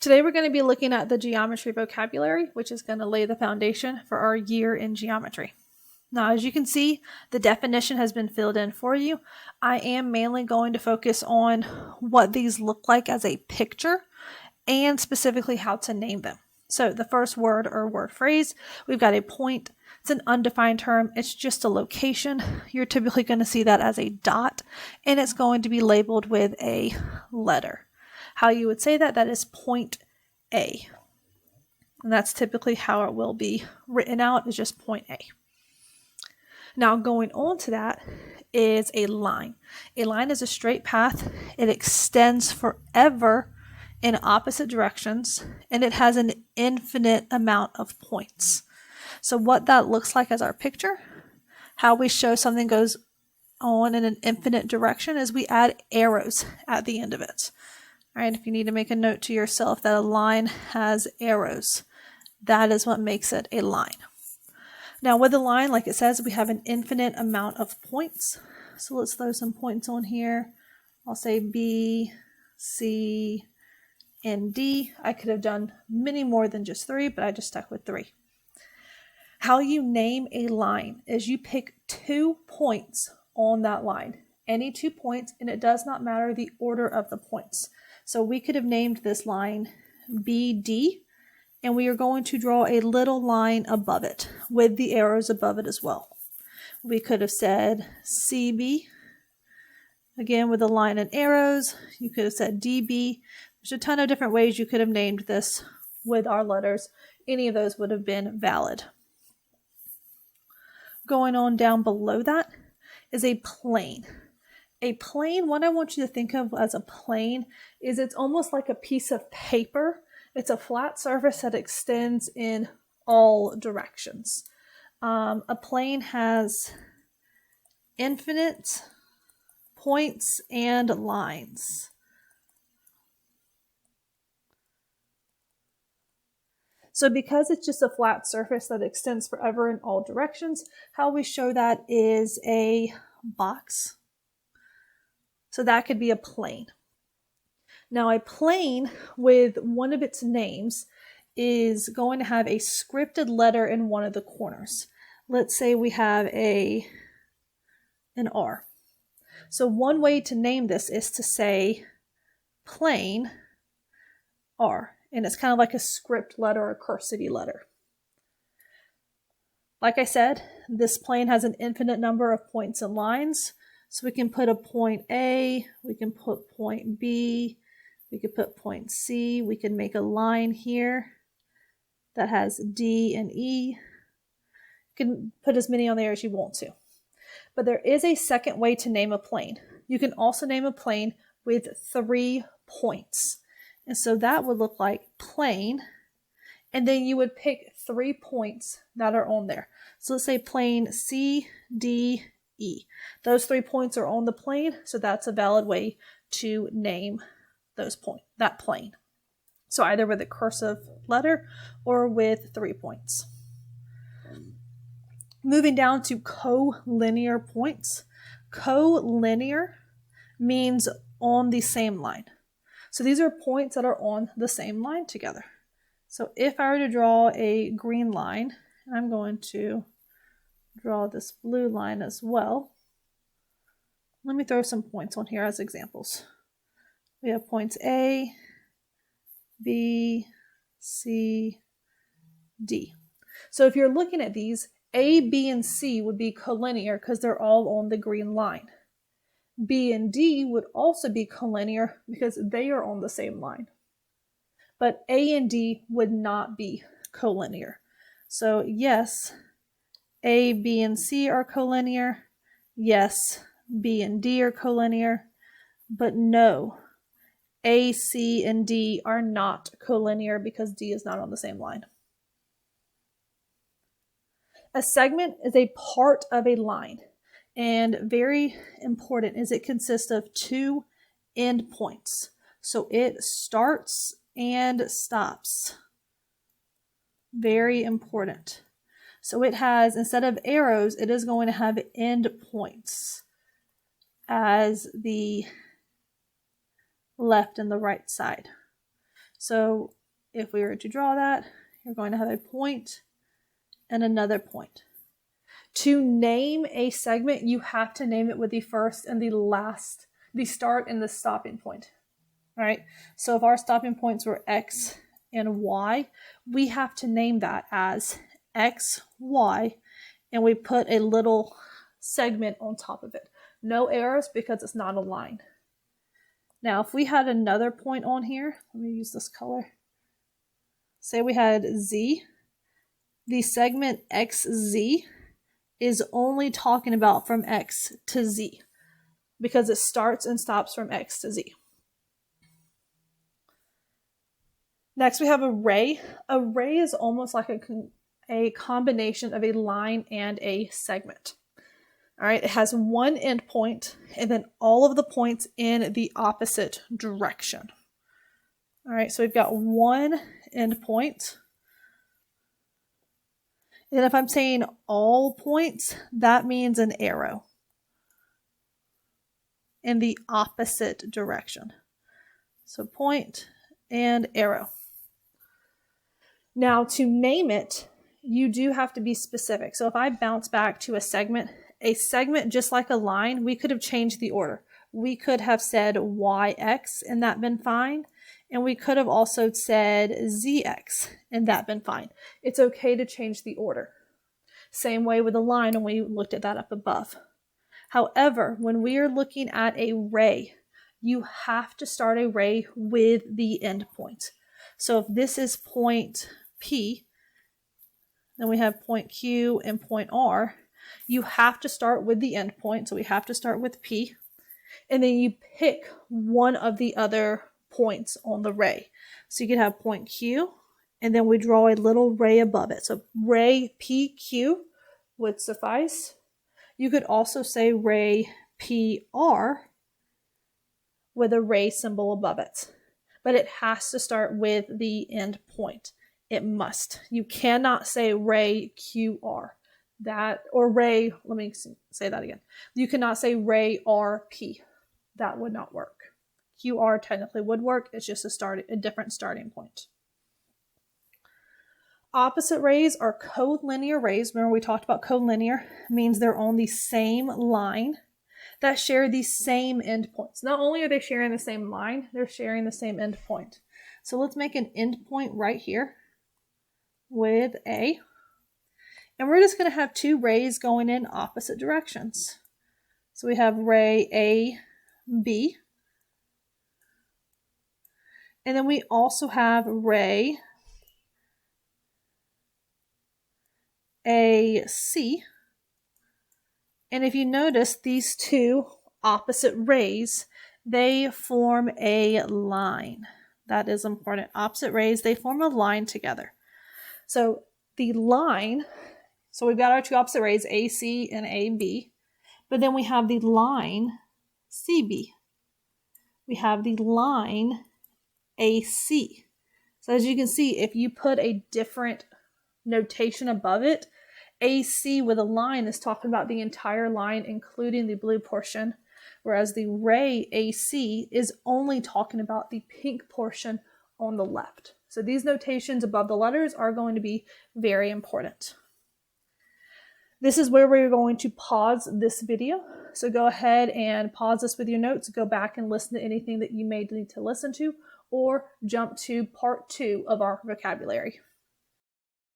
Today we're going to be looking at the geometry vocabulary, which is going to lay the foundation for our year in geometry. Now, as you can see, the definition has been filled in for you. I am mainly going to focus on what these look like as a picture and specifically how to name them. So the first word or word phrase, we've got a point. It's an undefined term. It's just a location. You're typically going to see that as a dot, and it's going to be labeled with a letter. How you would say that is point A. And that's typically how it will be written out, is just point A. Now going on to that is a line. A line is a straight path. It extends forever in opposite directions, and it has an infinite amount of points. So what that looks like as our picture, how we show something goes on in an infinite direction, is we add arrows at the end of it. All right, if you need to make a note to yourself that a line has arrows, that is what makes it a line. Now with a line, like it says, we have an infinite amount of points. So let's throw some points on here. I'll say B, C, and D. I could have done many more than just 3, but I just stuck with 3. How you name a line is you pick 2 points on that line. Any 2 points, and it does not matter the order of the points. So we could have named this line BD, and we are going to draw a little line above it with the arrows above it as well. We could have said CB, again with a line and arrows. You could have said DB. There's a ton of different ways you could have named this with our letters. Any of those would have been valid. Going on down below that is a plane. A plane, what I want you to think of as a plane is it's almost like a piece of paper. It's a flat surface that extends in all directions. A plane has infinite points and lines. So because it's just a flat surface that extends forever in all directions, how we show that is a box. So that could be a plane. Now a plane with one of its names is going to have a scripted letter in one of the corners. Let's say we have an R. So one way to name this is to say plane R. And it's kind of like a script letter or a cursive letter. Like I said, this plane has an infinite number of points and lines. So we can put a point A, we can put point B, we could put point C, we can make a line here that has D and E. You can put as many on there as you want to. But there is a second way to name a plane. You can also name a plane with 3 points. And so that would look like plane, and then you would pick 3 points that are on there. So let's say plane C, D, E. Those 3 points are on the plane, so that's a valid way to name that plane. So either with a cursive letter or with 3 points. Moving down to collinear points. Collinear means on the same line. So these are points that are on the same line together. So if I were to draw a green line, I'm going to draw this blue line as well. Let me throw some points on here as examples. We have points A, B, C, D. So if you're looking at these, A, B, and C would be collinear because they're all on the green line. B and D would also be collinear because they are on the same line. But A and D would not be collinear. So yes, A, B, and C are collinear. Yes, B and D are collinear. But no, A, C, and D are not collinear because D is not on the same line. A segment is a part of a line. And very important is it consists of 2 endpoints. So it starts and stops. Very important. So it has, instead of arrows, it is going to have endpoints as the left and the right side. So if we were to draw that, you're going to have a point and another point. To name a segment, you have to name it with the first and the last, the start and the stopping point. All right. So if our stopping points were X and Y, we have to name that as X, Y, and we put a little segment on top of it. No arrows because it's not a line. Now, if we had another point on here, let me use this color. Say we had Z, the segment XZ is only talking about from X to Z because it starts and stops from X to Z. Next, we have a ray. A ray is almost like a combination of a line and a segment. All right, it has one endpoint and then all of the points in the opposite direction. All right, so we've got one endpoint. And if I'm saying all points, that means an arrow in the opposite direction. So point and arrow. Now to name it, you do have to be specific. So if I bounce back to a segment, just like a line, we could have changed the order. We could have said YX and that been fine. And we could have also said ZX and that been fine. It's okay to change the order. Same way with a line when we looked at that up above. However, when we are looking at a ray, you have to start a ray with the endpoint. So if this is point P, then we have point Q and point R, you have to start with the endpoint. So we have to start with P, and then you pick one of the other points on the ray. So you could have point Q, and then we draw a little ray above it. So ray PQ would suffice. You could also say ray PR with a ray symbol above it. But it has to start with the end point. It must. You cannot say ray QR. Or ray, let me say that again. You cannot say ray RP. That would not work. QR technically would work. It's just a different starting point. Opposite rays are collinear rays. Remember we talked about collinear. Means they're on the same line that share the same endpoints. Not only are they sharing the same line, they're sharing the same endpoint. So let's make an endpoint right here with A. And we're just going to have two rays going in opposite directions. So we have ray A, B. And then we also have ray AC. And if you notice, these two opposite rays, they form a line. That is important. Opposite rays, they form a line together. So the line, so we've got our two opposite rays, AC and AB. But then we have the line CB. We have the line AC. So as you can see, if you put a different notation above it, AC with a line is talking about the entire line, including the blue portion, whereas the ray AC is only talking about the pink portion on the left. So these notations above the letters are going to be very important. This is where we're going to pause this video. So go ahead and pause this with your notes, go back and listen to anything that you may need to listen to, or jump to part 2 of our vocabulary.